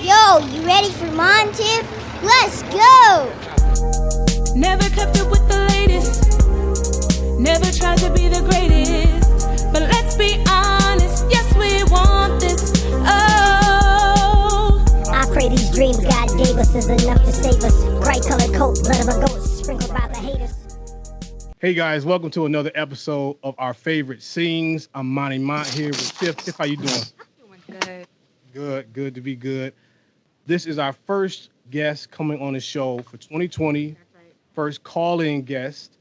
Yo, you ready for Mont and Tiff? Let's go! Never kept up with the latest. Never tried to be the greatest. But let's be honest, yes, we want this. Oh, I pray these dreams God gave us is enough to save us. Bright colored coat, blood of a goat, sprinkled by the haters. Hey guys, welcome to another episode of our favorite sings. I'm Mont here with Tiff. Tiff, how you doing? doing good. Good to be good. This is our first guest coming on the show for 2020. That's right. First call-in guest,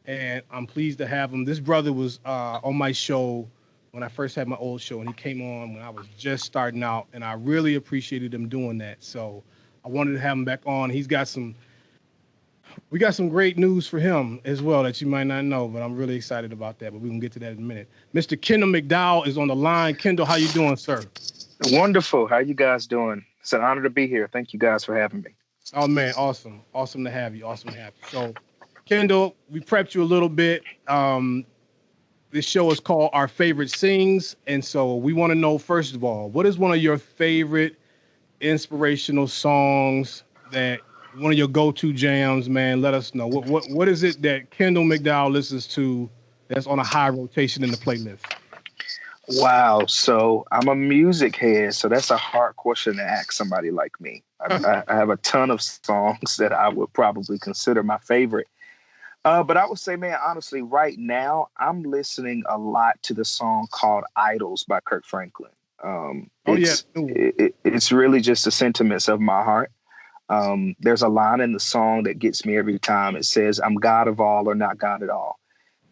and I'm pleased to have him. This brother was on my show when I first had my old show, and he came on when I was just starting out, and I really appreciated him doing that. So I wanted to have him back on. We got some great news for him as well that you might not know, but I'm really excited about that. But we can get to that in a minute. Mr. Kendall McDowell is on the line. Kendall, how you doing, sir? Wonderful. How you guys doing? It's an honor to be here. Thank you guys for having me. Oh man, awesome to have you. So, Kendall, we prepped you a little bit. This show is called Our Favorite Sings, and so we want to know, first of all, what is one of your favorite inspirational songs, that one of your go-to jams, man? Let us know. What is it that Kendall McDowell listens to that's on a high rotation in the playlist? Wow. So I'm a music head, so that's a hard question to ask somebody like me. I have a ton of songs that I would probably consider my favorite. But I would say, man, honestly, right now, I'm listening a lot to the song called Idols by Kirk Franklin. It's really just the sentiments of my heart. There's a line in the song that gets me every time. It says, I'm God of all or not God at all.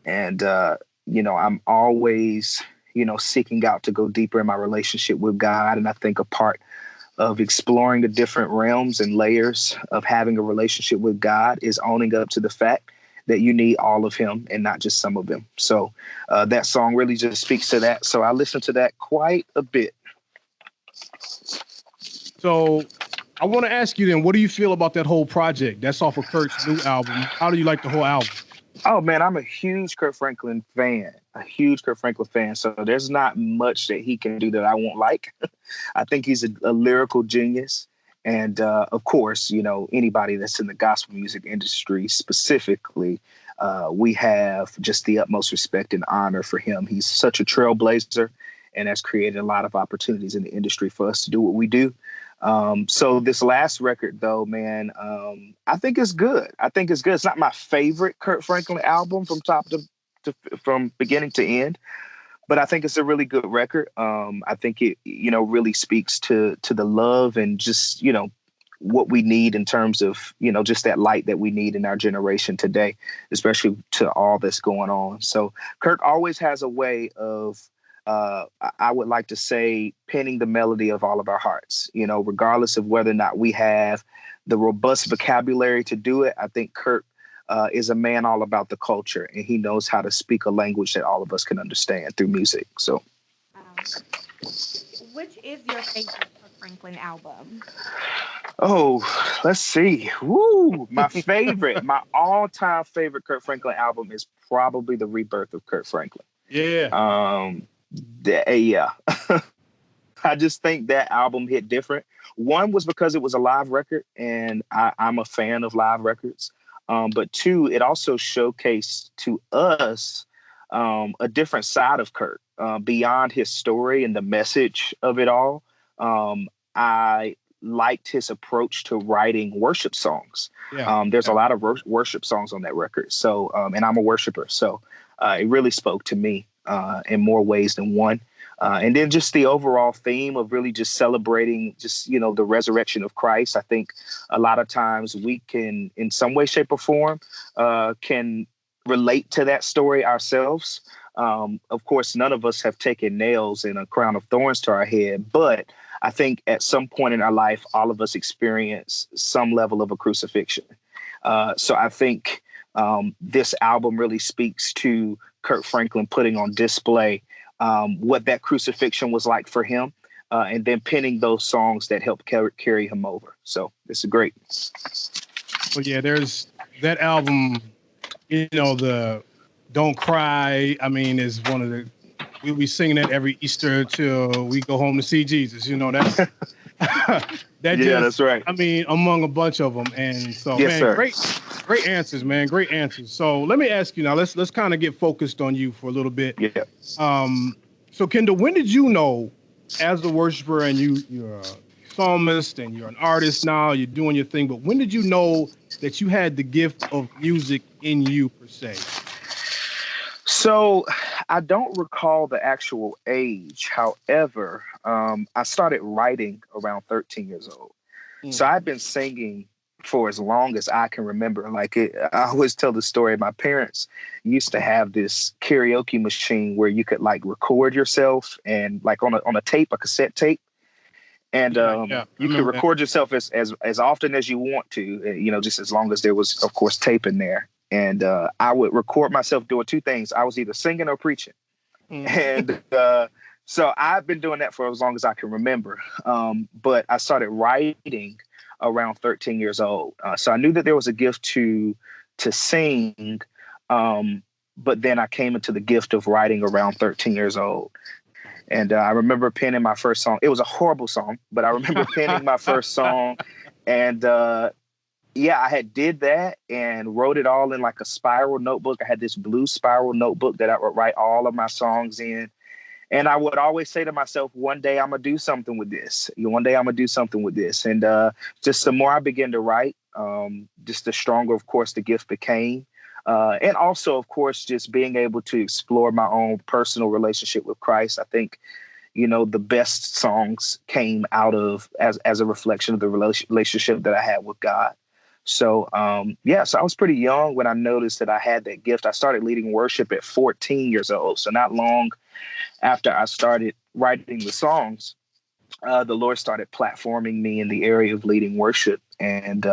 And, I'm always, seeking out to go deeper in my relationship with God. And I think a part of exploring the different realms and layers of having a relationship with God is owning up to the fact that you need all of him and not just some of him. So that song really just speaks to that. So I listen to that quite a bit. So I want to ask you then, what do you feel about that whole project? That's off of Kirk's new album. How do you like the whole album? Oh, man, I'm a huge Kirk Franklin fan. So there's not much that he can do that I won't like. I think he's a lyrical genius. And of course, anybody that's in the gospel music industry specifically, we have just the utmost respect and honor for him. He's such a trailblazer and has created a lot of opportunities in the industry for us to do what we do. So this last record, though, man, I think it's good. It's not my favorite Kirk Franklin album from beginning to end, but I think it's a really good record. I think it, really speaks to the love and just, what we need in terms of, just that light that we need in our generation today, especially to all that's going on. So Kirk always has a way of, I would like to say, penning the melody of all of our hearts, regardless of whether or not we have the robust vocabulary to do it. I think Kirk is a man all about the culture, and he knows how to speak a language that all of us can understand through music. So, Which is your favorite Kirk Franklin album? Oh, let's see. Woo! My all-time favorite Kirk Franklin album is probably The Rebirth of Kirk Franklin. Yeah. Yeah. I just think that album hit different. One was because it was a live record, and I'm a fan of live records. But two, it also showcased to us a different side of Kirk, beyond his story and the message of it all. I liked his approach to writing worship songs. Yeah. There's a lot of worship songs on that record. So, and I'm a worshiper. So it really spoke to me in more ways than one. And then just the overall theme of really just celebrating just, the resurrection of Christ. I think a lot of times we can, in some way, shape or form, can relate to that story ourselves. Of course, none of us have taken nails and a crown of thorns to our head, but I think at some point in our life, all of us experience some level of a crucifixion. So I think this album really speaks to Kirk Franklin putting on display what that crucifixion was like for him, and then penning those songs that helped carry him over. So it's great. Well, yeah, there's that album, the Don't Cry, is one of the we'll be singing that every Easter till we go home to see Jesus. You know, that's that's right. I mean, among a bunch of them. And so, Yes, man, sir. great answers, man. Great answers. So let me ask you now, let's kind of get focused on you for a little bit. Yeah. So Kendall, when did you know, as a worshiper, and you're a psalmist and you're an artist now, you're doing your thing, but when did you know that you had the gift of music in you per se? So I don't recall the actual age. However, I started writing around 13 years old. So I've been singing for as long as I can remember. I always tell the story. My parents used to have this karaoke machine where you could like record yourself and like on a tape, a cassette tape. And you could record yourself as often as you want to, just as long as there was, of course, tape in there. And I would record myself doing two things. I was either singing or preaching. And so I've been doing that for as long as I can remember. But I started writing around 13 years old. So I knew that there was a gift to sing. But then I came into the gift of writing around 13 years old. And I remember penning my first song. It was a horrible song, but I remember penning my first song. And I had did that and wrote it all in like a spiral notebook. I had this blue spiral notebook that I would write all of my songs in. And I would always say to myself, one day I'm going to do something with this. One day I'm going to do something with this. And just the more I began to write, just the stronger, of course, the gift became. And also, of course, just being able to explore my own personal relationship with Christ. I think, the best songs came out of as a reflection of the relationship that I had with God. So, so I was pretty young when I noticed that I had that gift. I started leading worship at 14 years old. So not long after I started writing the songs, the Lord started platforming me in the area of leading worship, and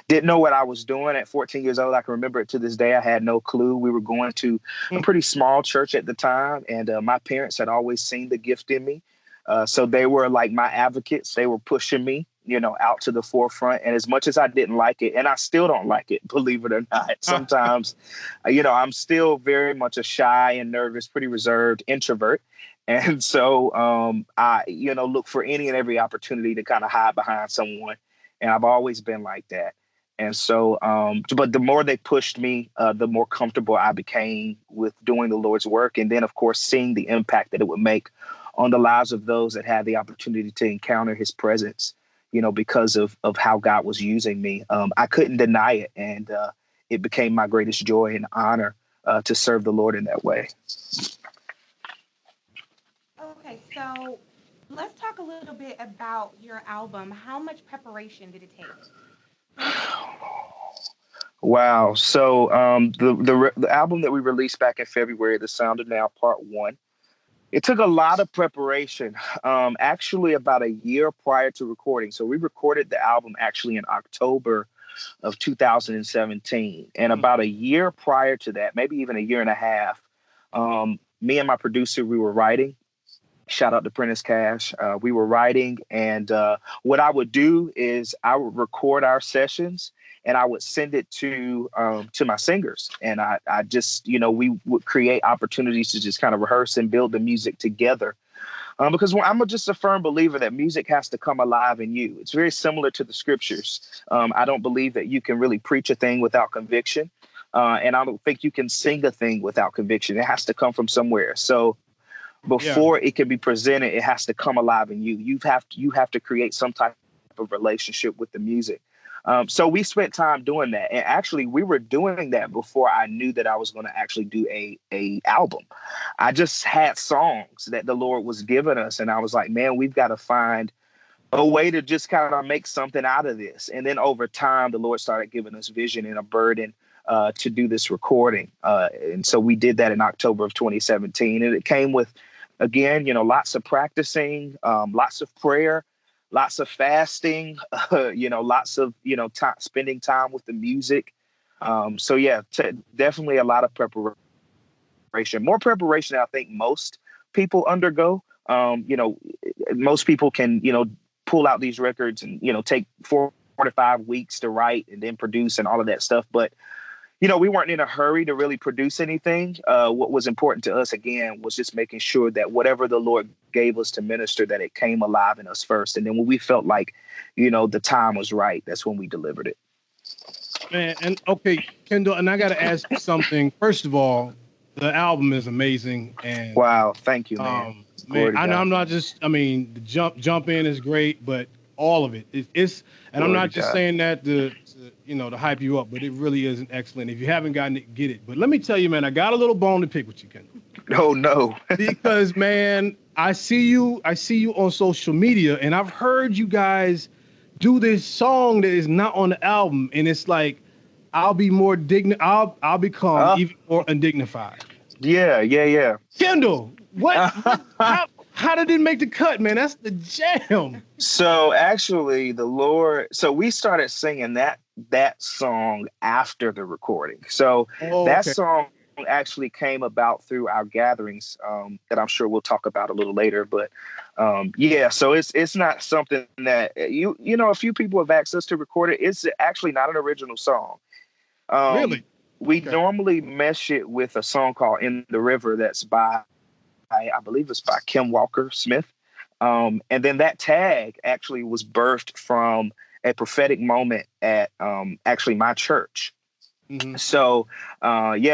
didn't know what I was doing at 14 years old. I can remember it to this day. I had no clue. We were going to a pretty small church at the time, and my parents had always seen the gift in me. So they were like my advocates. They were pushing me, out to the forefront. And as much as I didn't like it, and I still don't like it, believe it or not, sometimes, I'm still very much a shy and nervous, pretty reserved introvert. And so I, look for any and every opportunity to kind of hide behind someone. And I've always been like that. And so, but the more they pushed me, the more comfortable I became with doing the Lord's work. And then, of course, seeing the impact that it would make on the lives of those that had the opportunity to encounter his presence, because of how God was using me. I couldn't deny it. And it became my greatest joy and honor to serve the Lord in that way. Okay, so let's talk a little bit about your album. How much preparation did it take? Wow. So the album that we released back in February, The Sound of Now, Part 1, it took a lot of preparation, actually about a year prior to recording. So we recorded the album actually in October of 2017. And about a year prior to that, maybe even a year and a half, me and my producer, we were writing. Shout out to Prentice Cash. We were writing, and what I would do is I would record our sessions and I would send it to my singers. And I just, we would create opportunities to just kind of rehearse and build the music together. Because I'm just a firm believer that music has to come alive in you. It's very similar to the scriptures. I don't believe that you can really preach a thing without conviction. And I don't think you can sing a thing without conviction. It has to come from somewhere. So before it can be presented, it has to come alive in you. You have to create some type of relationship with the music. So we spent time doing that. And actually, we were doing that before I knew that I was going to actually do a album. I just had songs that the Lord was giving us. And I was like, man, we've got to find a way to just kind of make something out of this. And then over time, the Lord started giving us vision and a burden to do this recording. And so we did that in October of 2017. And it came with, again, lots of practicing, lots of prayer, lots of fasting, lots of, spending time with the music. Definitely a lot of preparation, more preparation than I think most people undergo. Most people can, pull out these records and, take 4 to 5 weeks to write and then produce and all of that stuff. But, we weren't in a hurry to really produce anything. What was important to us, again, was just making sure that whatever the Lord gave us to minister, that it came alive in us first. And then when we felt like, the time was right, that's when we delivered it. Man, and okay, Kendall, and I got to ask you something. First of all, the album is amazing. And wow, thank you, man. Man, I'm not just, the jump in is great, but all of it. It's and I'm not just saying that to hype you up, but it really is excellent. If you haven't gotten it, get it. But let me tell you, man, I got a little bone to pick with you, Kendall. Oh no. Because, man, I see you on social media, and I've heard you guys do this song that is not on the album, and it's like, I'll become even more undignified. Yeah. Kendall, what? How did it make the cut, man? That's the jam. So actually, we started singing that song after the recording. So that song actually came about through our gatherings that I'm sure we'll talk about a little later. But so it's not something that a few people have asked us to record it. It's actually not an original song. Really? We normally mesh it with a song called "In the River" that's by, I believe it's by Kim Walker Smith. And then that tag actually was birthed from a prophetic moment at actually my church. Mm-hmm. So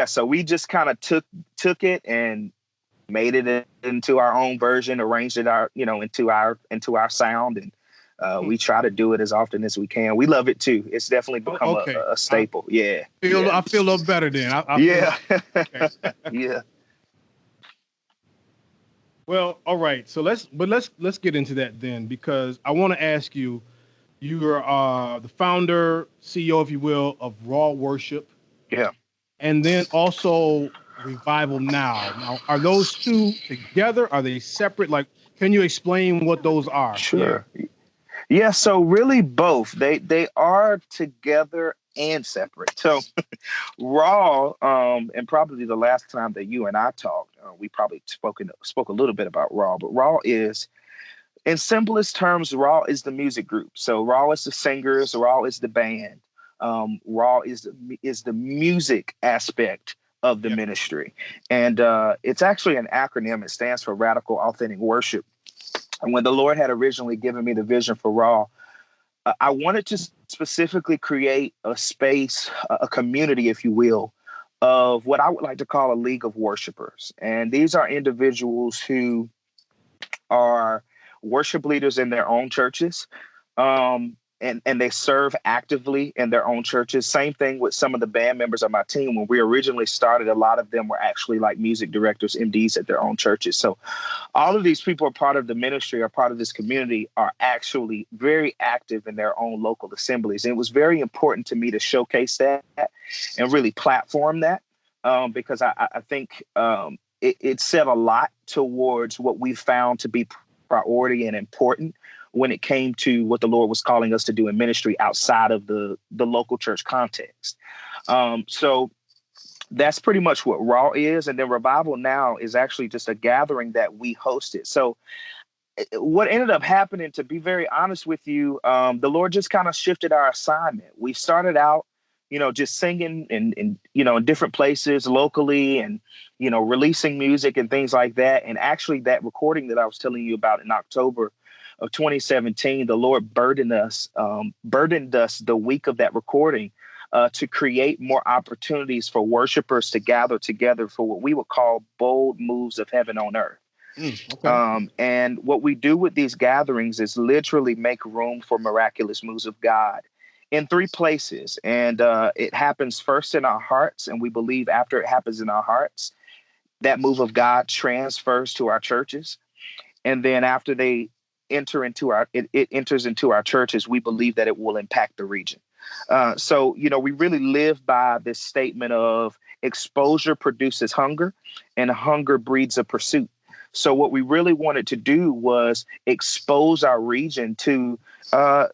so we just kind of took it and made it into our own version, arranged it into our sound, and we try to do it as often as we can. We love it too. It's definitely become a staple. I feel a little better then. Yeah. Well, all right. So let's get into that then, because I want to ask you. You are the founder, CEO, if you will, of Raw Worship. Yeah. And then also Revival Now. Now, are those two together? Are they separate? Like, can you explain what those are? Sure. Yeah, so really both. They are together and separate. So Raw, and probably the last time that you and I talked, we probably spoke a little bit about Raw, but Raw is, in simplest terms, Raw is the music group. So Raw is the singers, Raw is the band. Raw is the music aspect of the ministry. And it's actually an acronym. It stands for Radical Authentic Worship. And when the Lord had originally given me the vision for Raw, I wanted to specifically create a space, a community, if you will, of what I would like to call a league of worshipers. And these are individuals who are worship leaders in their own churches, and they serve actively in their own churches. Same thing with some of the band members of my team. When we originally started, a lot of them were actually like music directors, MDs at their own churches. So all of these people are part of the ministry, are part of this community, are actually very active in their own local assemblies. And it was very important to me to showcase that and really platform that, because I think it said a lot towards what we found to be priority and important when it came to what the Lord was calling us to do in ministry outside of the local church context. So that's pretty much what Raw is. And then Revival Now is actually just a gathering that we hosted. So what ended up happening, to be very honest with you, the Lord just kind of shifted our assignment. We started out, just singing in different places locally, and, releasing music and things like that. And actually that recording that I was telling you about in October of 2017, the Lord burdened us the week of that recording to create more opportunities for worshipers to gather together for what we would call bold moves of heaven on earth. Okay. And what we do with these gatherings is literally make room for miraculous moves of God in 3 places. And it happens first in our hearts. And we believe after it happens in our hearts, that move of God transfers to our churches. And then after it enters into our churches, we believe that it will impact the region. So, we really live by this statement of exposure produces hunger, and hunger breeds a pursuit. So what we really wanted to do was expose our region to a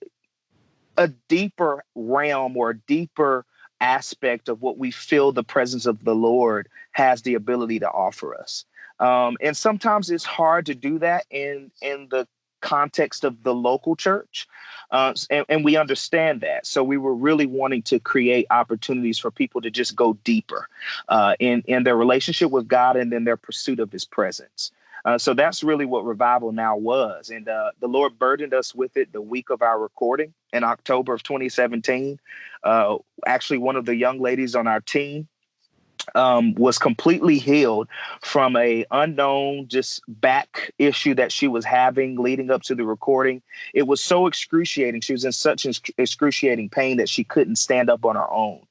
deeper realm or a deeper aspect of what we feel the presence of the Lord has the ability to offer us. And sometimes it's hard to do that in the context of the local church. And we understand that. So we were really wanting to create opportunities for people to just go deeper in their relationship with God and then their pursuit of his presence. So that's really what Revival Now was. And the Lord burdened us with it the week of our recording in October of 2017. Actually, one of the young ladies on our team was completely healed from a unknown just back issue that she was having leading up to the recording. It was so excruciating. She was in such excruciating pain that she couldn't stand up on her own.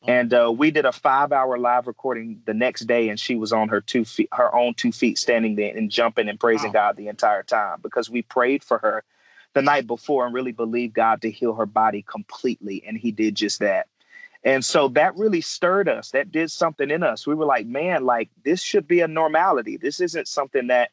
And we did a 5-hour live recording the next day, and she was on her own 2 feet, standing there and jumping and praising God the entire time, because we prayed for her the night before and really believed God to heal her body completely. And he did just that. And so that really stirred us. That did something in us. We were like, man, like this should be a normality. This isn't something that,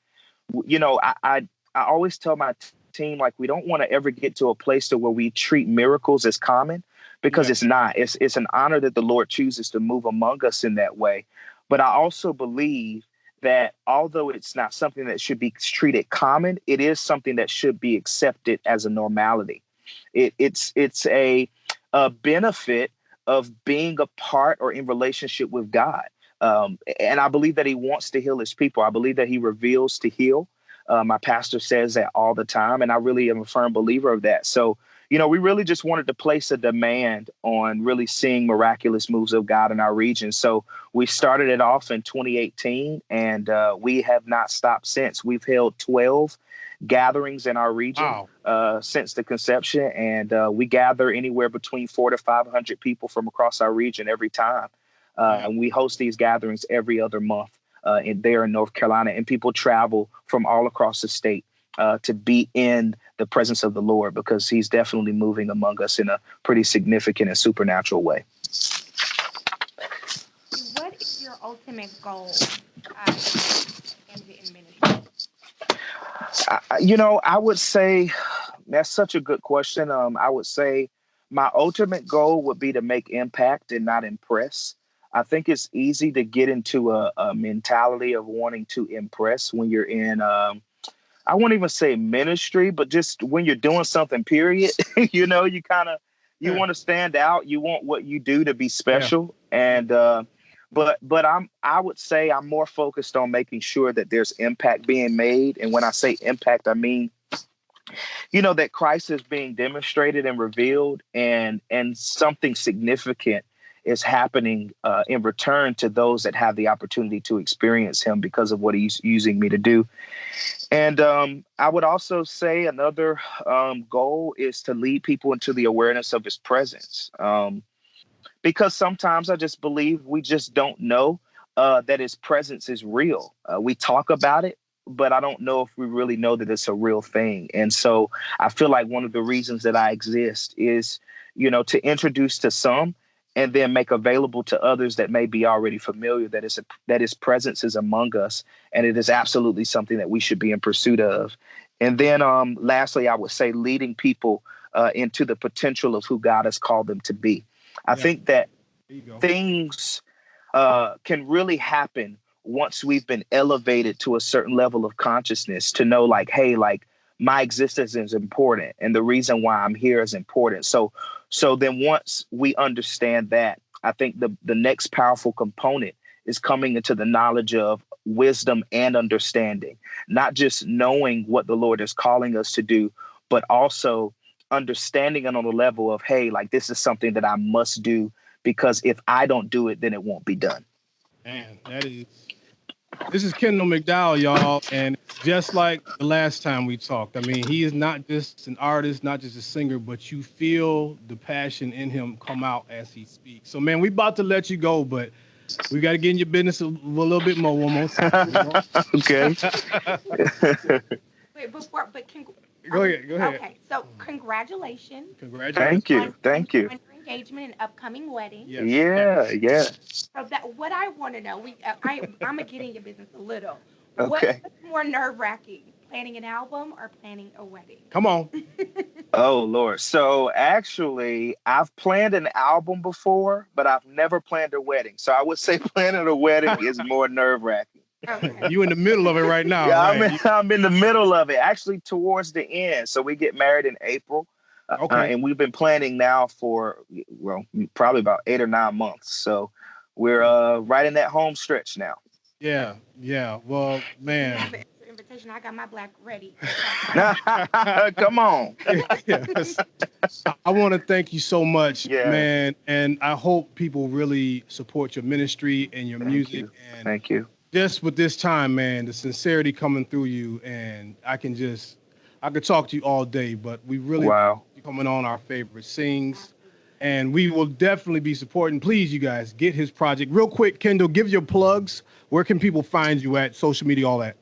I always tell my team, like, we don't want to ever get to a place to where we treat miracles as common, because it's not. It's an honor that the Lord chooses to move among us in that way. But I also believe that although it's not something that should be treated common, it is something that should be accepted as a normality. It's a benefit of being a part or in relationship with God. And I believe that he wants to heal his people. I believe that he reveals to heal. My pastor says that all the time, and I really am a firm believer of that. So, we really just wanted to place a demand on really seeing miraculous moves of God in our region. So we started it off in 2018, and we have not stopped since. We've held 12 gatherings in our region since the conception, and we gather anywhere between 400 to 500 people from across our region every time. And we host these gatherings every other month there in North Carolina, and people travel from all across the state to be in the presence of the Lord, because he's definitely moving among us in a pretty significant and supernatural way. What is your ultimate goal in ministry? I would say that's such a good question. I would say my ultimate goal would be to make impact and not impress. I think it's easy to get into a mentality of wanting to impress when you're in, I won't even say ministry, but just when you're doing something, period. You want to stand out. You want what you do to be special. Yeah. And, but I would say I'm more focused on making sure that there's impact being made. And when I say impact, I mean, that Christ is being demonstrated and revealed, and something significant is happening in return to those that have the opportunity to experience him because of what he's using me to do. And I would also say another goal is to lead people into the awareness of his presence. Because sometimes I just believe we just don't know that his presence is real. We talk about it, but I don't know if we really know that it's a real thing. And so I feel like one of the reasons that I exist is, to introduce to some and then make available to others that may be already familiar that his presence is among us. And it is absolutely something that we should be in pursuit of. And then lastly, I would say leading people into the potential of who God has called them to be. I think that things can really happen once we've been elevated to a certain level of consciousness to know, like, hey, like, my existence is important and the reason why I'm here is important. So then once we understand that, I think the next powerful component is coming into the knowledge of wisdom and understanding, not just knowing what the Lord is calling us to do, but also understanding it on the level of, hey, like, this is something that I must do, because if I don't do it, then it won't be done. Man, this is Kendall McDowell, y'all. And just like the last time we talked, I mean, he is not just an artist, not just a singer, but you feel the passion in him come out as he speaks. So, man, we about to let you go, but we got to get in your business a little bit more, one more time. Okay. Wait, Go ahead. Okay, so congratulations. Thank you. On your engagement and upcoming wedding. Yes. Yeah. So what I want to know, I'm gonna get in your business a little. Okay. What's more nerve-wracking, planning an album or planning a wedding? Come on. Oh, Lord. So actually, I've planned an album before, but I've never planned a wedding. So I would say planning a wedding is more nerve-wracking. Okay. You in the middle of it right now, Yeah, right? I'm in the middle of it, actually towards the end. So we get married in April, Okay. and we've been planning now for, well, probably about 8 or 9 months. So we're right in that home stretch now. Yeah, yeah. Well, If you have man. an invitation, I got my black ready. Let's Come on. Yes. I want to thank you so much, Yes. man. And I hope people really support your ministry and your Thank music. you. And Thank you. just with this time, man, the sincerity coming through you. And I could talk to you all day, but we really Wow. appreciate you coming on our favorite sings. And we will definitely be supporting. Please, you guys, get his project. Real quick, Kendall, give your plugs. Where can people find you at? Social media, all that.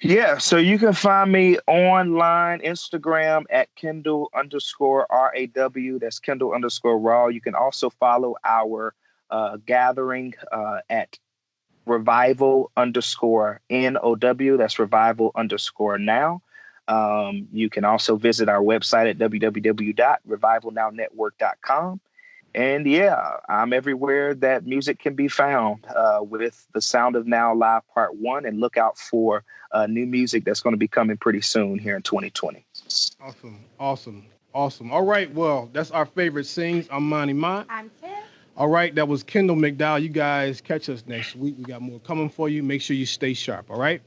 Yeah, so you can find me online, Instagram at Kendall underscore RAW. That's Kendall underscore Raw. You can also follow our gathering at revival underscore NOW. That's revival underscore now. You can also visit our website at www.revivalnownetwork.com. And yeah, I'm everywhere that music can be found with the Sound of Now Live Part 1. And look out for new music that's going to be coming pretty soon here in 2020. Awesome, awesome, awesome. All right, well, that's our favorite sings. I'm Monty Mont. I'm Tiff. All right, that was Kendall McDowell. You guys catch us next week. We got more coming for you. Make sure you stay sharp, all right?